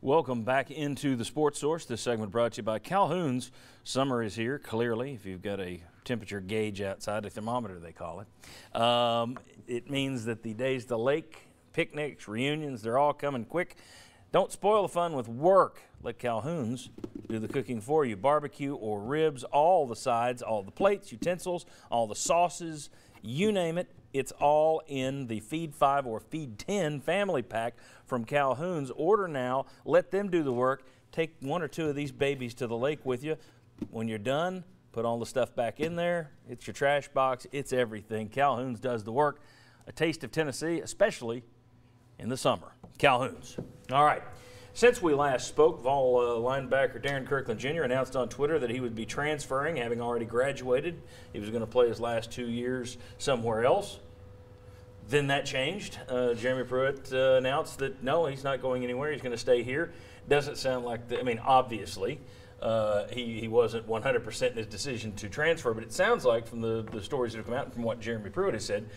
Welcome back into the Sports Source. This segment brought to you by Calhoun's. Summer is here, clearly, if you've got a temperature gauge outside, a thermometer they call it. It means that the days to lake, picnics, reunions, they're all coming quick. Don't spoil the fun with work. Let Calhoun's do the cooking for you. Barbecue or ribs, all the sides, all the plates, utensils, all the sauces, you name it. It's all in the Feed 5 or Feed 10 family pack from Calhoun's. Order now. Let them do the work. Take one or two of these babies to the lake with you. When you're done, put all the stuff back in there. It's your trash box. It's everything. Calhoun's does the work. A taste of Tennessee, especially in the summer. Calhoun's. All right. Since we last spoke, Vol linebacker Darren Kirkland Jr. announced on Twitter that he would be transferring, having already graduated. He was going to play his last 2 years somewhere else. Then that changed. Jeremy Pruitt announced that, no, he's not going anywhere. He's going to stay here. Doesn't sound like, obviously, he wasn't 100% in his decision to transfer, but it sounds like from the stories that have come out and from what Jeremy Pruitt has said,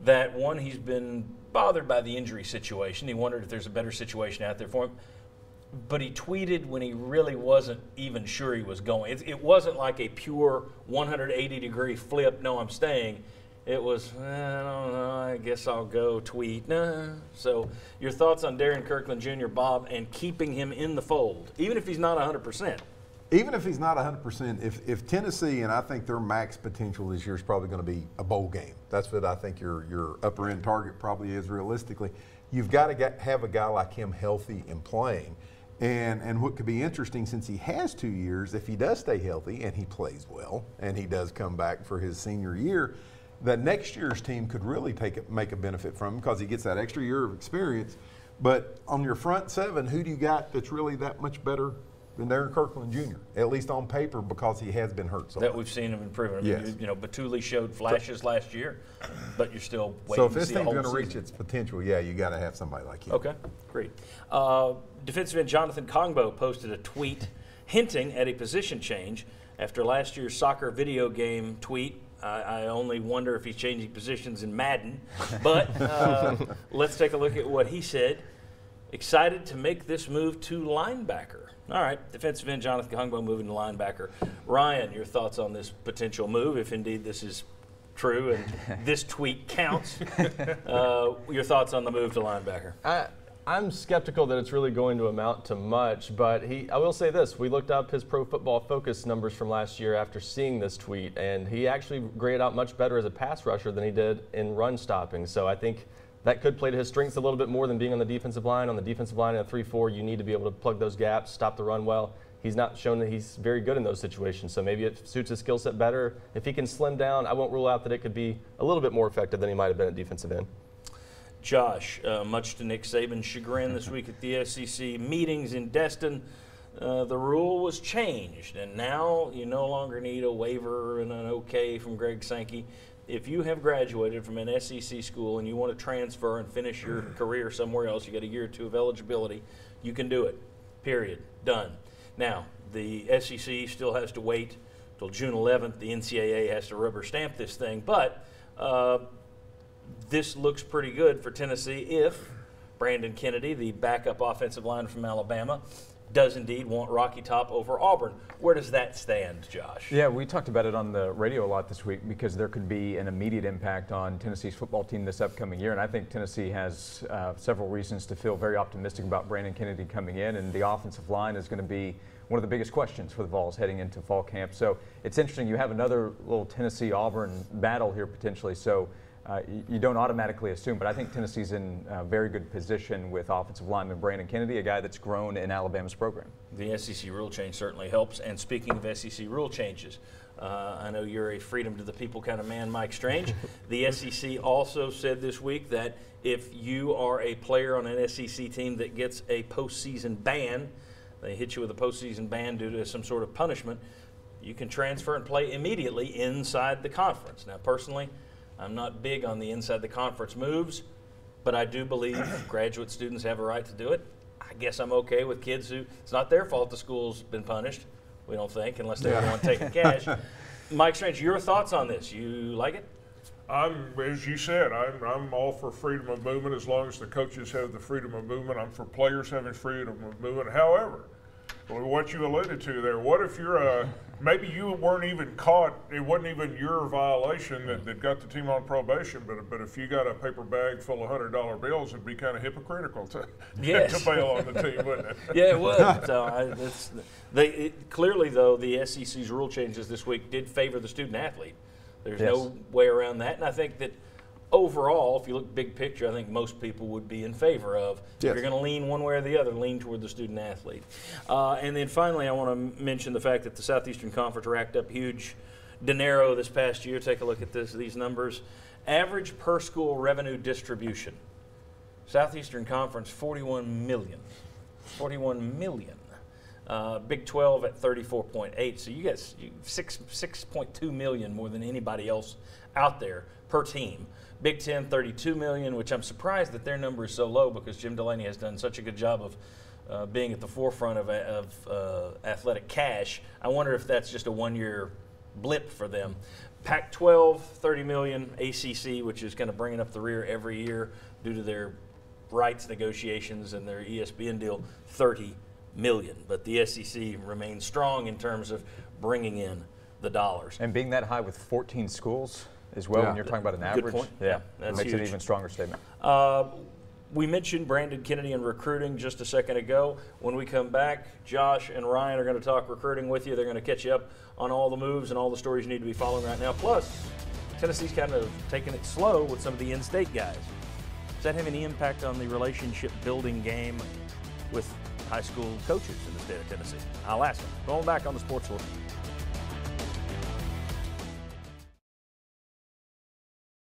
that, one, he's been bothered by the injury situation. He wondered if there's a better situation out there for him. But he tweeted when he really wasn't even sure he was going. It wasn't like a pure 180-degree flip, no, I'm staying. It was, I don't know, I guess I'll go tweet. Nah. So your thoughts on Darren Kirkland Jr., Bob, and keeping him in the fold, even if he's not 100%? Even if he's not 100%, if Tennessee, and I think their max potential this year is probably going to be a bowl game. That's what I think your upper end target probably is realistically. You've got to have a guy like him healthy and playing. And what could be interesting, since he has 2 years, if he does stay healthy and he plays well and he does come back for his senior year, that next year's team could really make a benefit from him because he gets that extra year of experience. But on your front seven, who do you got that's really that much better than Darren Kirkland Jr., at least on paper, because he has been hurt so much? That we've seen him improving. Yes. Batuli showed flashes last year, but you're still waiting to see a So whole if this team's going to reach season. its potential, yeah, you got to have somebody like him. Okay, great. Defensive end Jonathan Kongbo posted a tweet hinting at a position change after last year's soccer video game tweet. I only wonder if he's changing positions in Madden. But let's take a look at what he said. Excited to make this move to linebacker. All right, defensive end Jonathan Kongbo moving to linebacker. Ryan, your thoughts on this potential move, if indeed this is true and this tweet counts. Your thoughts on the move to linebacker? I'm skeptical that it's really going to amount to much, but I will say this. We looked up his Pro Football Focus numbers from last year after seeing this tweet, and he actually graded out much better as a pass rusher than he did in run stopping. So I think that could play to his strengths a little bit more than being on the defensive line. On the defensive line in a 3-4, you need to be able to plug those gaps, stop the run well. He's not shown that he's very good in those situations, so maybe it suits his skill set better. If he can slim down, I won't rule out that it could be a little bit more effective than he might have been at defensive end. Josh, much to Nick Saban's chagrin this week at the SEC meetings in Destin, the rule was changed, and now you no longer need a waiver and an okay from Greg Sankey. If you have graduated from an SEC school and you want to transfer and finish your career somewhere else, you got a year or two of eligibility, you can do it, period, done. Now, the SEC still has to wait till June 11th. The NCAA has to rubber stamp this thing, but this looks pretty good for Tennessee if Brandon Kennedy, the backup offensive lineman from Alabama, does indeed want Rocky Top over Auburn. Where does that stand, Josh? Yeah, we talked about it on the radio a lot this week because there could be an immediate impact on Tennessee's football team this upcoming year, and I think Tennessee has several reasons to feel very optimistic about Brandon Kennedy coming in, and the offensive line is going to be one of the biggest questions for the Vols heading into fall camp. So it's interesting. You have another little Tennessee-Auburn battle here potentially. So you don't automatically assume, but I think Tennessee's in a very good position with offensive lineman Brandon Kennedy, a guy that's grown in Alabama's program. The SEC rule change certainly helps. And speaking of SEC rule changes, I know you're a freedom to the people kind of man, Mike Strange. The SEC also said this week that if you are a player on an SEC team that gets a postseason ban, they hit you with a postseason ban due to some sort of punishment, you can transfer and play immediately inside the conference. Now, personally, I'm not big on the inside the conference moves, but I do believe graduate students have a right to do it. I guess I'm okay with kids who, it's not their fault the school's been punished, we don't think, unless they're the one taking cash. Mike Strange, your thoughts on this? You like it? As you said, I'm all for freedom of movement as long as the coaches have the freedom of movement. I'm for players having freedom of movement. However, what you alluded to there, what if you're maybe you weren't even caught, it wasn't even your violation that got the team on probation, but if you got a paper bag full of $100 bills, it'd be kind of hypocritical to bail on the team, wouldn't it? Yeah, it would. So clearly, though, the SEC's rule changes this week did favor the student athlete. There's no way around that, and I think that overall, if you look big picture, I think most people would be in favor of, if you're going to lean one way or the other, lean toward the student athlete. And then finally, I want to mention the fact that the Southeastern Conference racked up huge dinero this past year. Take a look at these numbers. Average per school revenue distribution. Southeastern Conference, $41 million. $41 million. Big 12 at 34.8. So you get 6.2 million more than anybody else out there per team. Big 10, 32 million, which I'm surprised that their number is so low because Jim Delaney has done such a good job of being at the forefront of athletic cash. I wonder if that's just a one-year blip for them. Pac-12, 30 million. ACC, which is kind of bringing up the rear every year due to their rights negotiations and their ESPN deal, 30 million. But the SEC remains strong in terms of bringing in the dollars. And being that high with 14 schools as well, when you're talking about an average, Good point. yeah, That's makes huge. it an even stronger statement. We mentioned Brandon Kennedy and recruiting just a second ago. When we come back, Josh and Ryan are going to talk recruiting with you. They're going to catch you up on all the moves and all the stories you need to be following right now. Plus, Tennessee's kind of taking it slow with some of the in-state guys. Does that have any impact on the relationship-building game with high school coaches in the state of Tennessee? I'll ask them. Going back on the Sports Source.